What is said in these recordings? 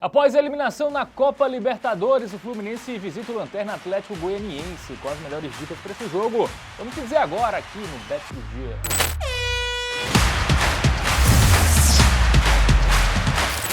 Após a eliminação na Copa Libertadores, o Fluminense visita o Lanterna Atlético Goianiense. Com as melhores dicas para esse jogo, vamos dizer agora aqui no Bet do Dia.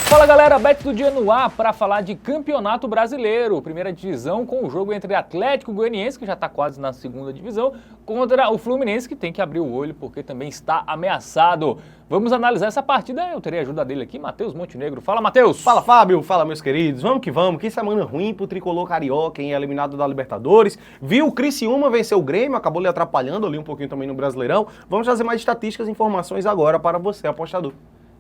Fala galera, Bet do Dia no ar para falar de Campeonato Brasileiro, primeira divisão, com o jogo entre Atlético Goianiense, que já está quase na segunda divisão, contra o Fluminense, que tem que abrir o olho porque também está ameaçado. Vamos analisar essa partida, eu terei a ajuda dele aqui, Matheus Montenegro. Fala, Matheus! Fala, Fábio! Fala, meus queridos! Vamos, que semana ruim pro tricolor carioca, em eliminado da Libertadores. Viu o Criciúma vencer o Grêmio, acabou lhe atrapalhando ali um pouquinho também no Brasileirão. Vamos trazer mais estatísticas e informações agora para você, apostador.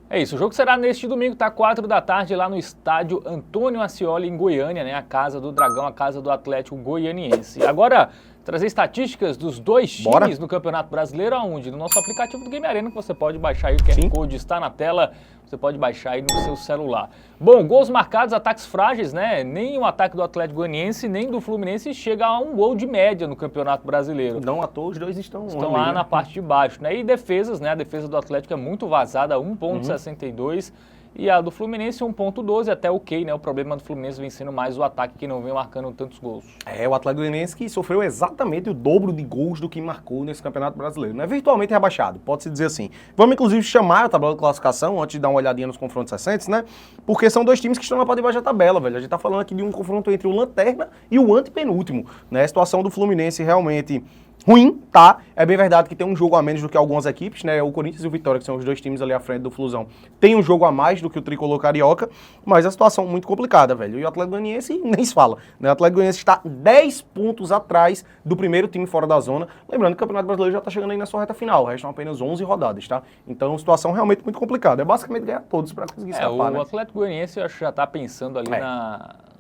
É isso, o jogo será neste domingo, tá 4 da tarde, lá no estádio Antônio Ascioli, em Goiânia, né? A casa do Dragão, a casa do Atlético Goianiense. Agora, trazer estatísticas dos dois times no Campeonato Brasileiro, aonde? No nosso aplicativo do Game Arena, que você pode baixar aí, o QR Code está na tela, você pode baixar aí no seu celular. Bom, gols marcados, ataques frágeis, né? Nem o ataque do Atlético Goianiense, nem do Fluminense chega a um gol de média no Campeonato Brasileiro. Não à toa, os dois estão lá na parte de baixo, né? E defesas, né? A defesa do Atlético é muito vazada, 1,62. E a do Fluminense 1,12, até ok, né? O problema do Fluminense vem sendo mais o ataque, que não vem marcando tantos gols. É, o Atlético Goianiense que sofreu exatamente o dobro de gols do que marcou nesse Campeonato Brasileiro. Não é virtualmente rebaixado, pode-se dizer assim. Vamos, inclusive, chamar a tabela de classificação, antes de dar uma olhadinha nos confrontos recentes, né? Porque são dois times que estão na parte de baixo da tabela, velho. A gente tá falando aqui de um confronto entre o Lanterna e o antepenúltimo, né? A situação do Fluminense realmente ruim, tá? É bem verdade que tem um jogo a menos do que algumas equipes, né? O Corinthians e o Vitória, que são os dois times ali à frente do Flusão, tem um jogo a mais do que o tricolor carioca, mas a situação é muito complicada, velho. E o Atlético Goianiense nem se fala, né? O Atlético Goianiense está 10 pontos atrás do primeiro time fora da zona. Lembrando que o Campeonato Brasileiro já tá chegando aí na sua reta final, restam apenas 11 rodadas, tá? Então, situação realmente muito complicada. É basicamente ganhar todos para conseguir escapar, né? O Atlético Goianiense, eu acho que já tá pensando ali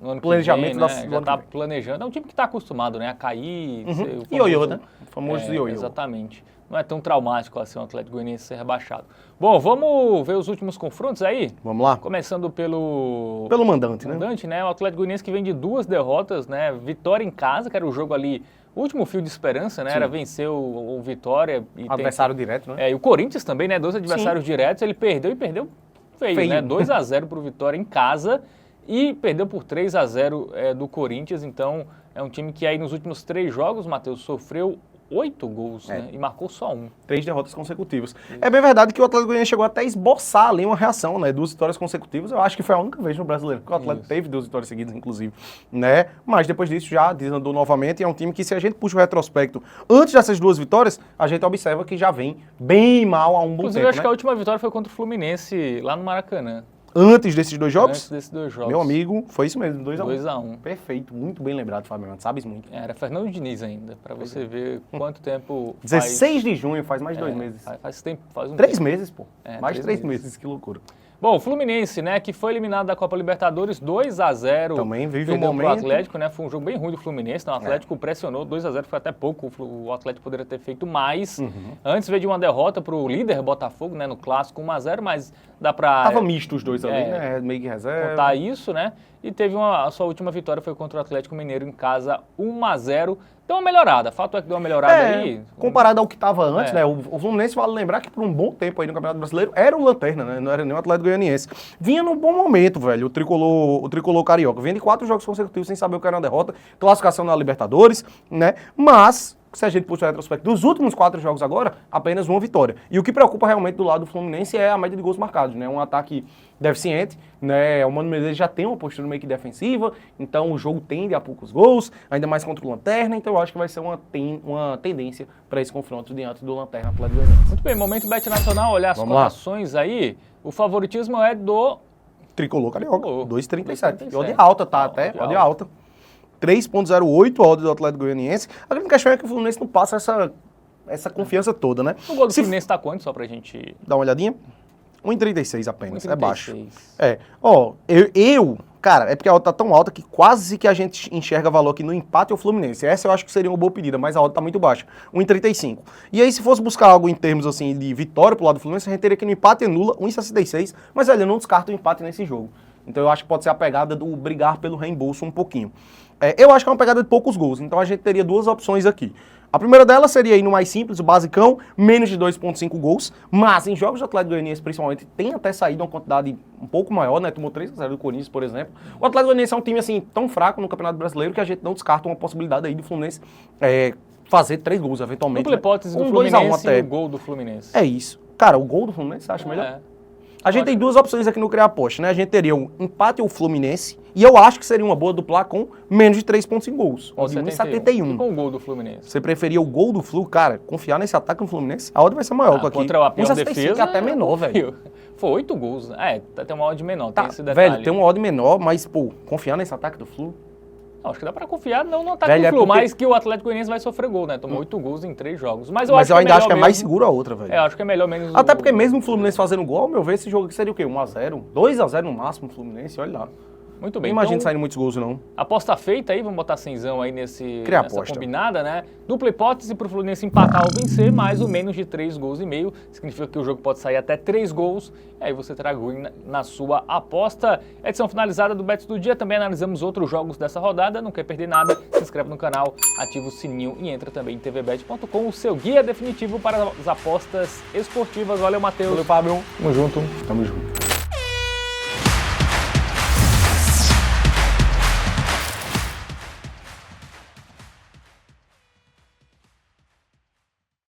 no ano planejamento que vem, né? Já tá planejando. É um time que tá acostumado, né? A cair. Ioiô, né? O famoso ioiô. Exatamente. Não é tão traumático assim o Atlético Goianiense ser rebaixado. Bom, vamos ver os últimos confrontos aí? Vamos lá. Começando pelo mandante, né? O Atlético Goianiense que vem de 2 derrotas, né? Vitória em casa, que era o jogo ali, o último fio de esperança, né? Sim. Era vencer o Vitória. E adversário direto, né? E o Corinthians também, né? 2 adversários diretos, ele perdeu e perdeu feio, né? 2-0 pro Vitória em casa e perdeu por 3-0 do Corinthians. Então, é um time que aí nos últimos 3 jogos, Matheus, sofreu 8 gols, né? E marcou só 1. 3 derrotas consecutivas. É bem verdade que o Atlético Goianiense chegou até a esboçar ali uma reação, né? 2 vitórias consecutivas. Eu acho que foi a única vez no Brasileiro que o Atlético teve 2 vitórias seguidas, inclusive, né? Mas depois disso já desandou novamente. E é um time que, se a gente puxa o retrospecto antes dessas 2 vitórias, a gente observa que já vem bem mal há um bom tempo, eu acho que a última vitória foi contra o Fluminense lá no Maracanã. Antes desses 2 jogos? Antes desses 2 jogos. Meu amigo, foi isso mesmo, 2-1. 2-1. Perfeito, muito bem lembrado, Fábio, sabes muito. Era Fernando Diniz ainda, para você ver quanto tempo 16 de junho, faz mais de 2 meses. Faz tempo, faz um 3 tempo. meses, pô. Mais de 3 meses, que loucura. Bom, o Fluminense, né, que foi eliminado da Copa Libertadores 2-0. Também vive um momento. momento. O Atlético, né, foi um jogo bem ruim do Fluminense, então o Atlético pressionou 2-0, foi até pouco, o Atlético poderia ter feito mais. Antes veio de uma derrota pro líder Botafogo, né, no clássico 1-0, mas dá pra... Tava misto os dois ali, né, meio que reserva. Contar isso, né, e teve a sua última vitória foi contra o Atlético Mineiro em casa 1-0. Deu uma melhorada, fato é que deu uma melhorada aí. Comparado ao que estava antes, né? O Fluminense, vale lembrar que por um bom tempo aí no Campeonato Brasileiro era o Lanterna, né? Não era nem o Atlético Goianiense. Vinha num bom momento, velho, o tricolor carioca. Vinha de 4 jogos consecutivos sem saber o que era uma derrota, classificação na Libertadores, né? Mas, se a gente puxar o retrospecto dos últimos 4 jogos agora, apenas uma vitória. E o que preocupa realmente do lado do Fluminense é a média de gols marcados, né? Um ataque deficiente, né? O Mano Menezes já tem uma postura meio que defensiva, então o jogo tende a poucos gols, ainda mais contra o Lanterna, então eu acho que vai ser uma tendência para esse confronto diante do Lanterna Atlético Goianiense. Muito bem, momento Bet Nacional, olhar as cotações aí, o favoritismo é do... Tricolor carioca, 2,37. Odd alta, tá? Até, odd alta. 3,08 a odd do Atlético Goianiense. A grande questão é que o Fluminense não passa essa confiança toda, né? O gol do Fluminense tá quanto, só pra gente... Dar uma olhadinha? 1,36 apenas, 1,36. É baixo. Cara, é porque a odd tá tão alta que quase que a gente enxerga valor aqui no empate ao Fluminense. Essa eu acho que seria uma boa pedida, mas a odd tá muito baixa. 1,35. E aí, se fosse buscar algo em termos, assim, de vitória pro lado do Fluminense, a gente teria que no empate anula 1,66, mas, olha, eu não descarto o empate nesse jogo. Então eu acho que pode ser a pegada do brigar pelo reembolso um pouquinho. Eu acho que é uma pegada de poucos gols, então a gente teria 2 opções aqui. A primeira delas seria aí no mais simples, o basicão, menos de 2,5 gols, mas em jogos do Atlético Goianiense, principalmente, tem até saído uma quantidade um pouco maior, né? Tomou 3-0 do Corinthians, por exemplo. O Atlético Goianiense é um time, assim, tão fraco no Campeonato Brasileiro que a gente não descarta uma possibilidade aí do Fluminense fazer 3 gols, eventualmente. Dupla hipótese do 2 a 1 Fluminense até. e o gol do Fluminense. É isso. Cara, o gol do Fluminense, você acha melhor? A gente tem duas opções aqui no Criar Aposta, né? A gente teria um empate ou Fluminense, e eu acho que seria uma boa duplar com menos de 3,5 gols. Ó, de 1,71. E com o gol do Fluminense? Você preferia o gol do Flu? Cara, confiar nesse ataque no Fluminense, a odd vai ser maior. Tô aqui. Contra a pior defesa, é até menor, velho. Foi 8 gols, né? Tem uma odd menor, Tá, tem esse detalhe. velho, tem uma odd menor, mas, pô, confiar nesse ataque do Flu? Não, acho que dá pra confiar não no ataque Velho, do Flu, porque... mas que o Atlético Goianiense vai sofrer gol, né? Tomou 8 gols em 3 jogos. Mas eu ainda acho que é mais mesmo... seguro a outra, velho. Eu acho que é melhor menos Até porque mesmo o Fluminense fazendo gol, ao meu ver, esse jogo aqui seria o quê? 1-0? 2-0 no máximo o Fluminense, olha lá. Muito bem. Não imagina então, saindo muitos gols, não. Aposta feita aí, vamos botar cenzão aí nessa aposta. combinada, né? Dupla hipótese pro Fluminense empatar ou vencer, mais ou menos de 3 gols e meio. Significa que o jogo pode sair até 3 gols. E aí você terá green na sua aposta. Edição finalizada do Bets do Dia. Também analisamos outros jogos dessa rodada. Não quer perder nada? Se inscreve no canal, ativa o sininho e entra também em tvbet.com, o seu guia definitivo para as apostas esportivas. Valeu, Matheus. Valeu, Fábio. Tamo junto. Tamo junto.